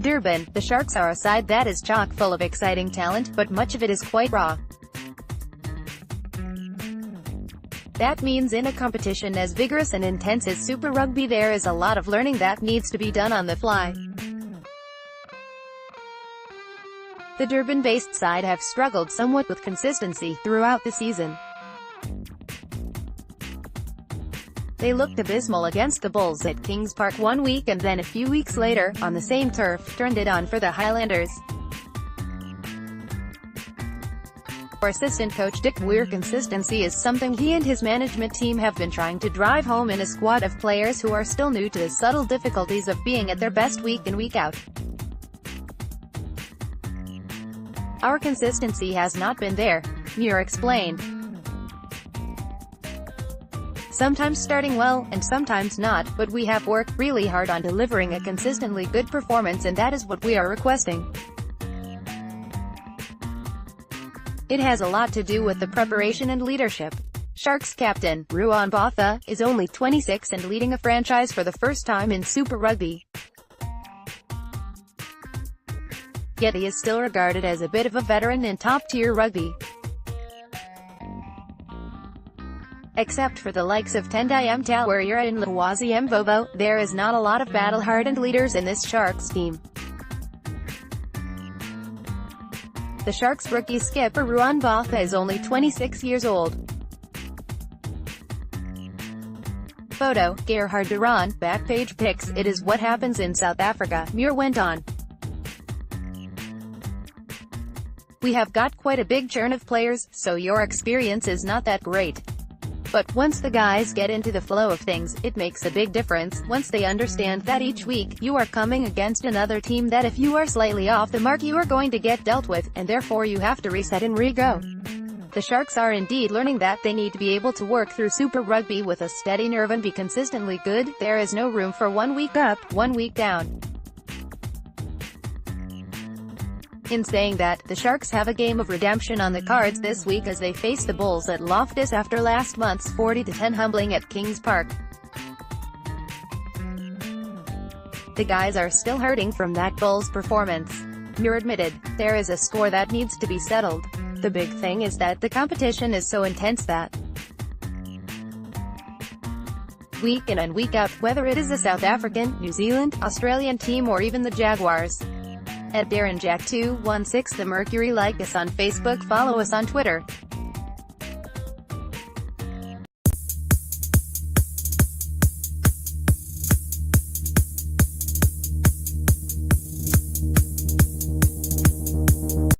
Durban, the Sharks are a side that is chock full of exciting talent, but much of it is quite raw. That means in a competition as vigorous and intense as Super Rugby there is a lot of learning that needs to be done on the fly. The Durban-based side have struggled somewhat with consistency throughout the season. They looked abysmal against the Bulls at Kings Park one week and then a few weeks later, on the same turf, turned it on for the Highlanders. For assistant coach Dick Muir, consistency is something he and his management team have been trying to drive home in a squad of players who are still new to the subtle difficulties of being at their best week in week out. Our consistency has not been there, Muir explained. Sometimes starting well, and sometimes not, but we have worked really hard on delivering a consistently good performance and that is what we are requesting. It has a lot to do with the preparation and leadership. Sharks captain, Ruan Botha, is only 26 and leading a franchise for the first time in Super Rugby. Yet he is still regarded as a bit of a veteran in top-tier rugby. Except for the likes of Tendai Mtawarira and Lwazi Mbobo, there is not a lot of battle-hardened leaders in this Sharks team. The Sharks rookie skipper Ruan Botha is only 26 years old. Photo, Gerhard Duran, Backpage Pics. It is what happens in South Africa, Muir went on. We have got quite a big churn of players, so your experience is not that great. But once the guys get into the flow of things, it makes a big difference. Once they understand that each week, you are coming against another team that if you are slightly off the mark you are going to get dealt with, and therefore you have to reset and re-go. The Sharks are indeed learning that they need to be able to work through Super Rugby with a steady nerve and be consistently good. There is no room for 1 week up, 1 week down. In saying that, the Sharks have a game of redemption on the cards this week as they face the Bulls at Loftus after last month's 40-10 humbling at Kings Park. The guys are still hurting from that Bulls performance. Muir admitted, there is a score that needs to be settled. The big thing is that the competition is so intense that week in and week out, whether it is the South African, New Zealand, Australian team or even the Jaguars. At DarrenJack216 The Mercury. Like us on Facebook, follow us on Twitter.